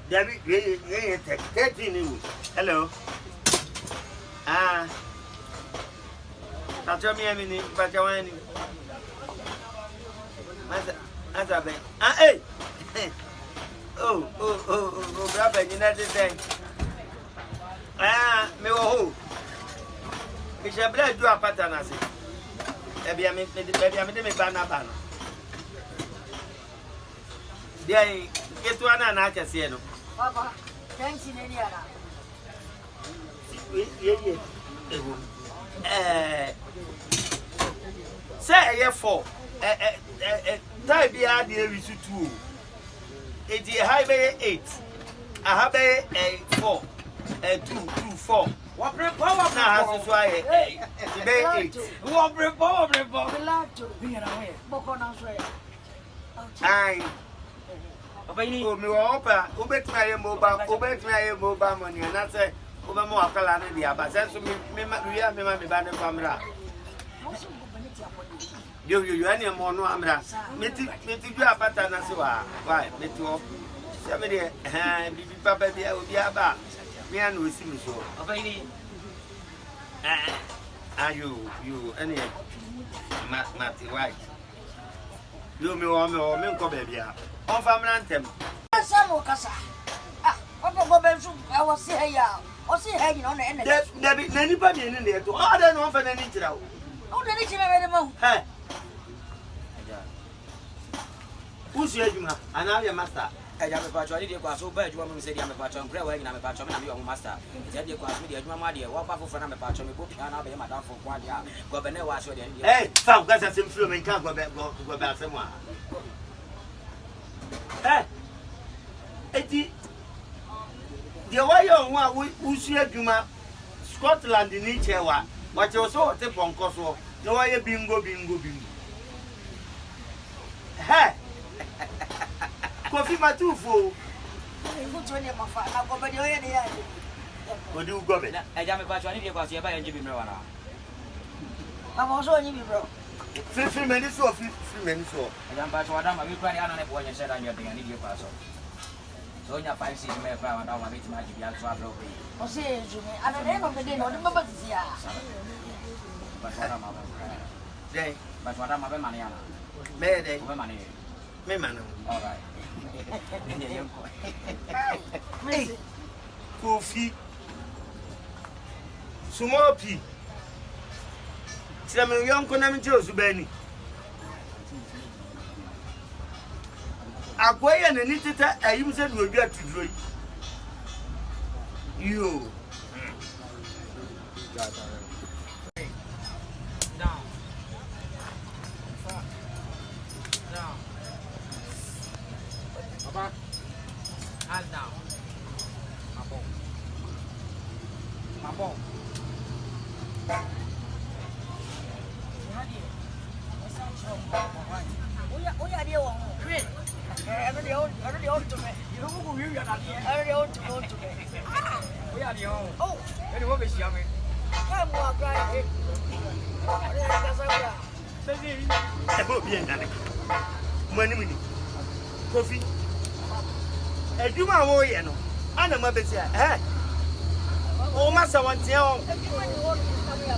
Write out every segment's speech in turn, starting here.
David, hello. I'll tell me a minute, but you're any. Hey! Oh, brother, you know the thing. Me oh. It's a blood drop pattern, I say. Baby, I'm a banana. There, get one and I can see. Papa, thanks in any other. Say a four. Type the idea is 2. It's a high bay 8. I have a 4. 2, 4. What power now has to try 8. What power to be away. I obey me obey my mobile money, and that's it. Over more calamity, but that's me, we have me banner camera. You any more no amra. Meti you are better than so. Why? Metu. Somebody, bibi papa be aba. Me and we see me so. Are you any Matty White? You me or me ko baby. On famrantem. I was here. I see hanging on the end. There be anybody in there to other no for any trial. Oh, the nature of the hey. Who's your Juma? And I'm your master. I have a patron. I was so bad. You want me to say I'm a patron. Pray when I'm a patron. I'm your master. Tell you, class media, my dear. What powerful for I'm a patron. We put and I'll be my dad for 1 year. Governor was your hey, found got some film and can't go back someone. Hey, Eddie. The way you who's your Juma? Scotland in each hour. But you saw a tip on Kosovo. No way bingo. Hey! Coffee my 2 fool. What do you go in? I am a patron. You got your buy and give me no. I'm also in you, bro. 15 minutes or 15 minutes or I am patron. I'm a crying on a boy and said I'm your thing. I need your password. So you have 5 seats, my flower, and I'll make magic. You have to have I say, at the end of the day, no, remember this year. But what am I money? May money. May money. All right. Coffee. Small pea. Some young Conamitos, Benny. AGYA and Anita, I use it will get to drink. You. Down. Papa. Hands down. My ball. Oh, anyone is yummy. Come on, right? Coffee. A Juma warrior, no. And a mother, eh? Oh, Master, one tail.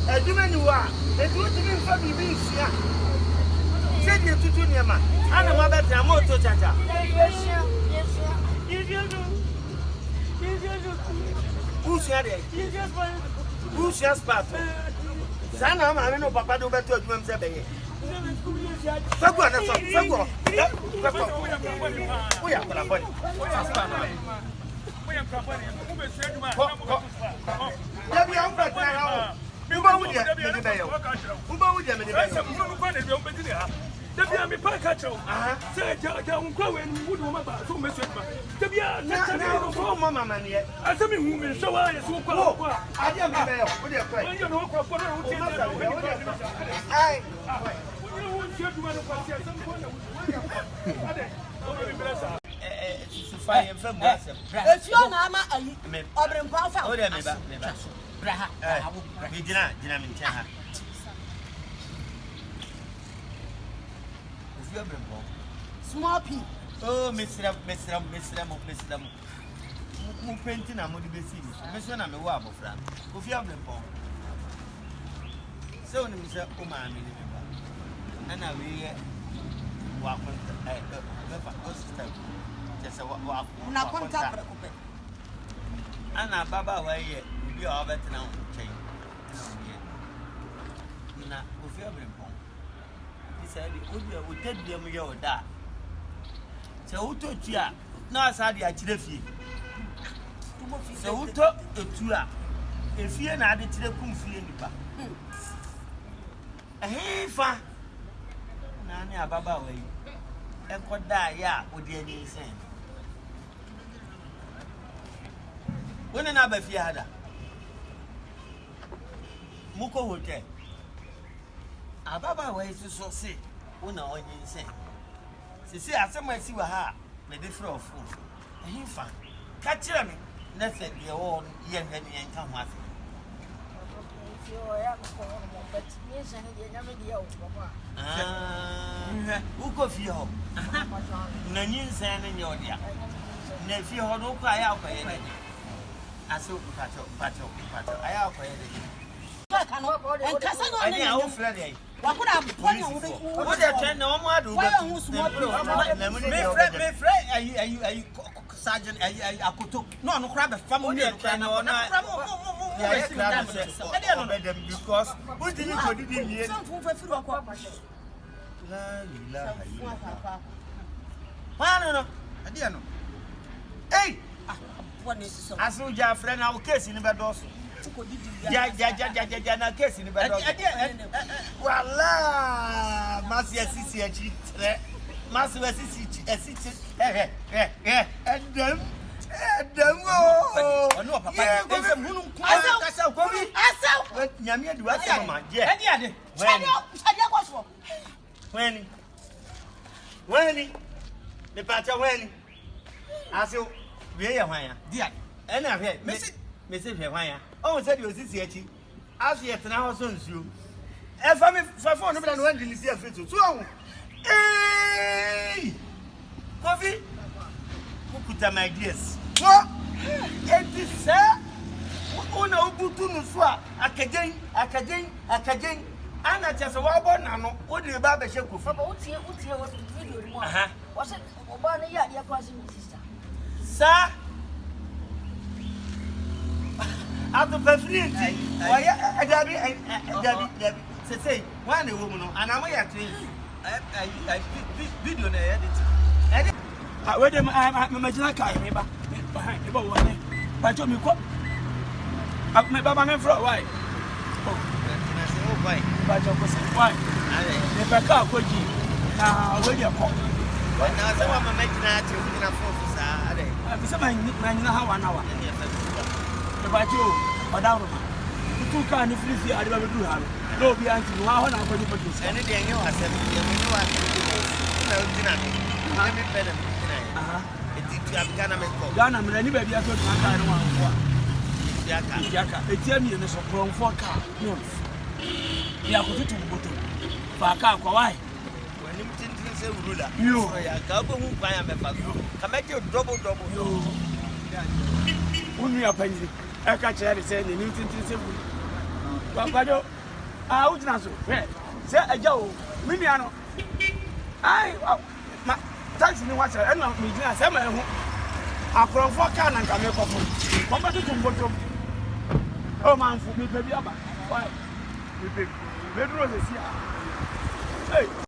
A Juma, you are. They do it in for me, said you to Junior, and a mother, I'm more to Chacha. Who's your day? Who's your spot? Sana, I don't know, Papa, do better to himself. Small pea. Oh, Mr. Mu painting na mo di besi mi. Me so na me wo abofra. Ofi abrepon. Se oni mi se o ma mi ni me ba. Na we ye wa konta me fa o sister. Je se wa Na konta pre ko pe. Ana baba wa ye obi a obetena ho chen. Na ofi abrepon. Di se di obi o tedie mu ye o da. Se o to tua na asade a kire fie. Se uto etua efie na ade tire kum fie nipa fa na ne ababa wa yi ekoda ya odi ani sen wona na ba fie hada muko hotel ababa wa yi so se wona onyi sen se asema si wa ha me de frɛ ofo fa ka kire me na se de wo ye hwe ne en ka ho ase uko fie ho na nyinsan ne nyodia na fie ho no kwa ya kwa ye ne ase pacho aya kwa ye ne Ka no en kasa no ani a wo frɛ de wakuna ponya wo de twɛn na wo mo adu me frɛ ayi Sergeant akoto no no kra be family na na because who did you Kodie dey here some fun fa firu akwa la ilaha no ade no hey asu ja friend na case ni be dos ja na case ni be dos wala masi asisi achi tre masi asisi Adam oh no papa dem hunu kasa Kodie asa nyame adu asa mama je ade shade kwaso weni me pacha weni aso we ye hwan ya dia ena hwe me se hwe hwan ya o se di osisi achi aso ye tena ho so nsuo e fa me fa phone no bla no wan delisi afeto so o Coffee kukuta my dears what it is sir una ubutu no so akagen ana chese wa bo na no wo de ba be hye kofi baba utie wo video ri mo wo se oba na ya de kwase mi sister sir atu pefrienti wa ya adabi se wa na wo mu no ana mo ya train video na edit we dem imagine kai me ba behind me ba wone ba jo mi ko me baba me fro why oh na se o why ba jo ko se why me ba ka ko ji na we dey ko na se wa mama gina ati o gina fo sa ade bi se ma nyina ha wa na wa me ba jo oda ro tu ka ni free ade ba du ha no bi anti no ha ho na ko ni ko se ene de enye wa se de me ni wa na o gina me me pele Ghana me ni baby aso twa ka no anfo yaka etia mi ne so kronfo ka no ya ko tutu boto fa ka kwa wai wani mtintin se urula yo ya ka bo hu kwa ya me fa ka me je double yo unu ya panji e ka chere se ni mtintin se urula kwa jo ujina so se aja o mi ni ano ai ma taxi ni wa chere na mi jina se ma hu akronfo ka na nka me kofo ko ba tutu mbotom o man fu mi baby aba why mi baby me duro se sia hey